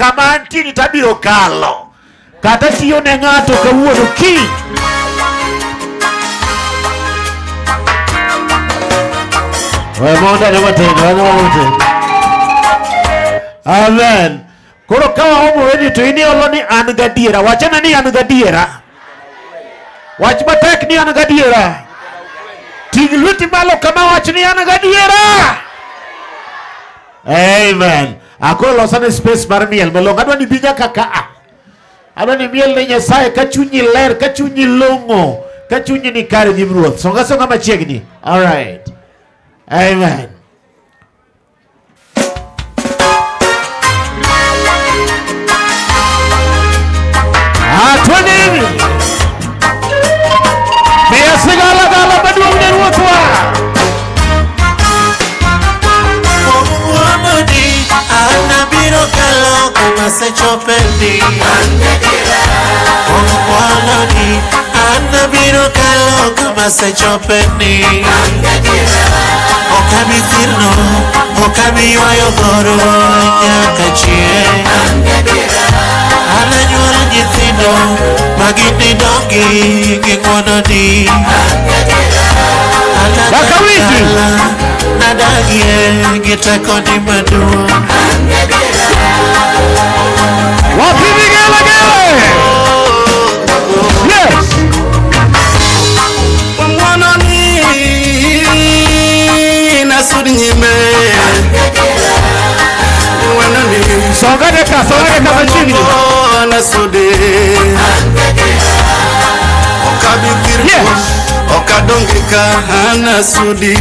kama antini tabiro kalo. Kata tiyo ne ng'ato kawuono kiny. Amen. Koro kawa homo wedi to ini olo ni an gadiera. Wachana ni an gadiera. Wach matek ni an gadiera. Ting luti malo kama wach ni an gadiera. Amen. Ako losane space mar miel malong. Adwa ni binya kaka. Adwa ni miel ne Nyasaye ka chunyi ler, ka chunyi longo, ka chunyi ni kare gi Ruoth. Songa songa machiegni. All right. Amen. Twende. Biar segala-gala maduong dan Ruothwa. Muhamadi anabiro kalo kama sechopendi. Muhamadi anabiro kalo kama sechopendi. Okami tirno, okami wayo goro nyakachie. Ana nyuol nyithindo magini dongi gingwono di. Ana nadagie giteko ni maduong. Wapi vigelegele? Yes. Ngwono ni nasudi nyime. Ngwono ni songa deka machini. Nasudi okabikirko. Yes. Okadongika nasudi.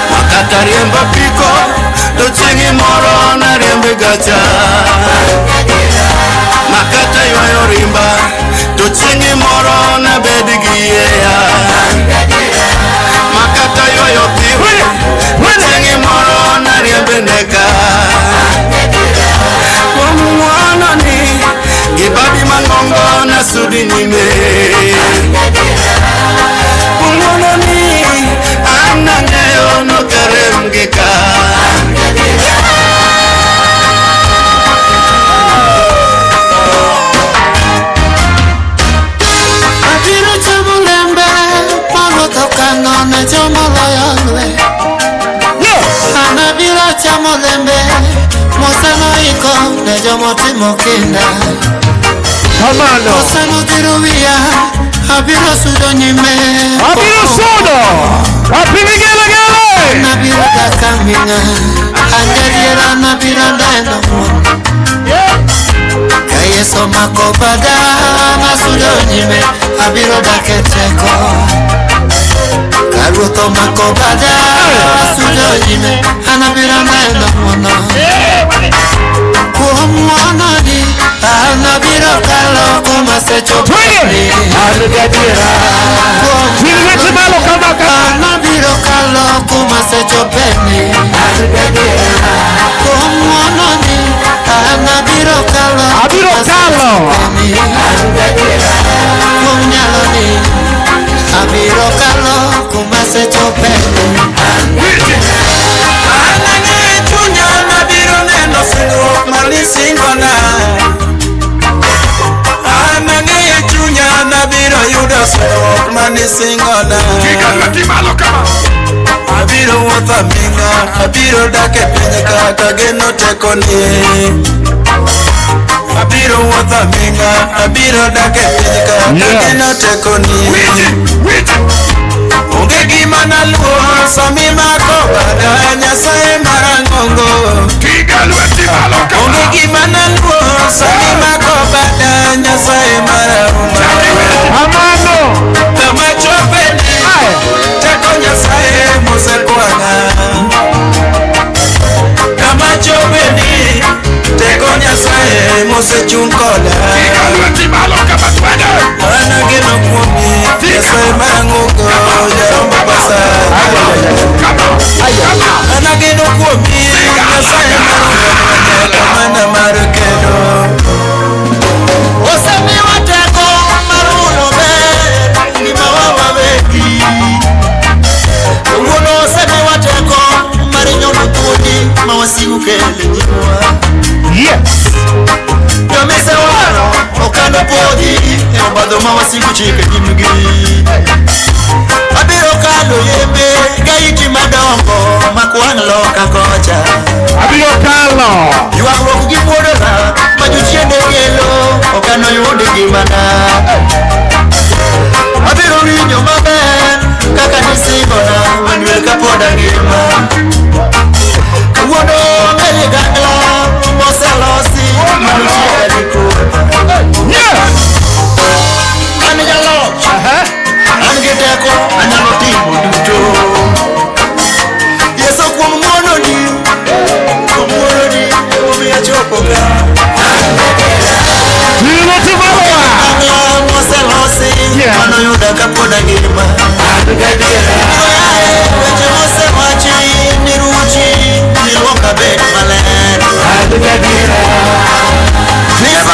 Makata riemba piko to chingi moro na riembe gacha. Makata ywayo rimba to chingi moro na bedgiea. Makata ywayo piwe to chingi moro na riembe neka. Mwana ni gibadi mangongo na sudi nyime. Mwana ni anangeyo no karemgeka. Abiro chamulembe pano tokano na jamaloyangwe. Anabiro chamulembe mosano iko na jomotimo kinda. Amano. Mosano diruia abiro sudo nyime. Abiro sudo. Wapi vigelegele? Nabiro kakamina angeliera nabiro ndeno. Kayeso makobada nasudo nyime abiro daketeko. Karuto makobada nasudo nyime anabiro ndeno mono. Kuomwana di anabiro kalo kuma sechopendi. Anagadiera. Chilwete malo kama kama. Anabiro kalo kuma sechopendi. Anagadiera. Kuomwana di anabiro kalo. Abiro kalo. Anagadiera. Kuomnyalo di abiro kalo kuma sechopendi. Anange chunya nabiro neno singruok malisingona. Anange chunya nabiro yudo singruok malisingona. Abiro wuotho minga, abiro dake piny kata geno tekoni. Abiro wuotho minga, abiro dake piny kata geno tekoni. Onge gima naluor sami mako bada Nyasaye marangongo. Onge gima naluor sami mako bada Nyasaye marangongo. Amano. Kama chopeni teko Nyasaye mosekwanga. Kama chopeni teko Nyasaye mosechung koda. Ana geno kuomi Nyasaye marangongo jarombo basa. Ana geno kuomi Nyasaye marangongo mana marukeno. Osemi wateko maruno be ni mawawa beki. Uno osemi wateko marinyo mutuni mawasigu kele nyimwa. joma wasigu chike nyimgi. Abiro kalo yembe gaiti madongo makwang loka kocha. Abiro kalo yuagruok gi muodona majochiende gelo okano yude gimana. Abiro winjo maber kaka nisingona manuel kapod angima. Kawuono ng'eli gangla moselosi majochiende kona. An jaloch, an gi teko anyalo timo duto. Yeso kuom ng'wononi omiya chopo ka. Moselosi mano yuda kapod angima. Weche mosewachi ni ruchi niluoka bed maler. Ngima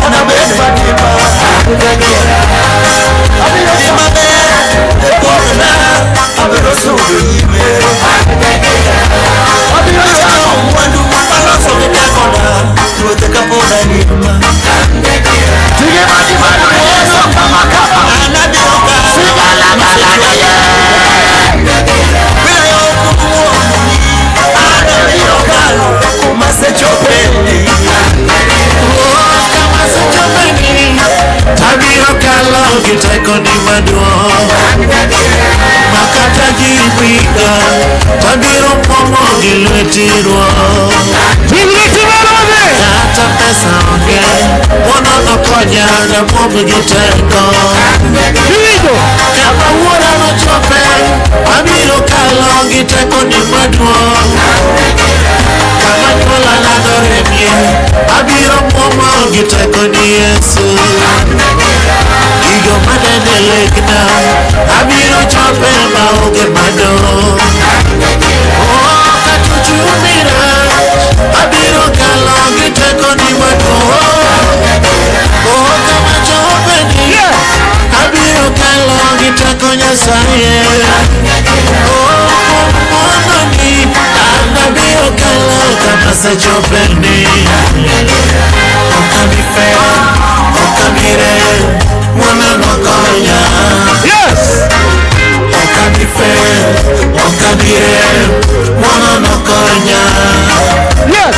ana bed mangima. Ngima ber e korna abiro sudo nyime. Abiro chamo mwandu maloso gi tekona ruoth kapod angima. Tige madi mano Yesu kama kama anabiro ka sigala malagaya. Bila yo kukuomoni anabiro kalo kuma sechopeni. Kama sechopeni tabiro kalo gi tekoni maduong'. Makata gipika tabiro pomo gi lweti ruoth. Kata pesa onge wono nokonya na pomo gi teko. Kama wuora nochope abiro kalo gi tekoni maduong'. Kama nyuola nadoremie abiro pomo gi tekoni Yesu. Gigo madene lekna abiro chope maonge madong'. Katuchumira abiro kalo gi tekoni maduong'. Kama chopeni abiro kalo gi teko Nyasaye. Mononi an abiro kalo kama sechopeni. Okabife okabire mwana nokonya. Okabife okabire mwana nokonya.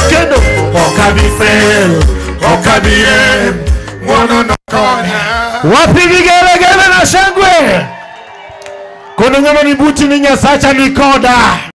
Kendo Okabife okabire mwana nokonya. wapi vigelegele na shangwe? Kuna ng'ama ni buti ni Nyasacha ni koda.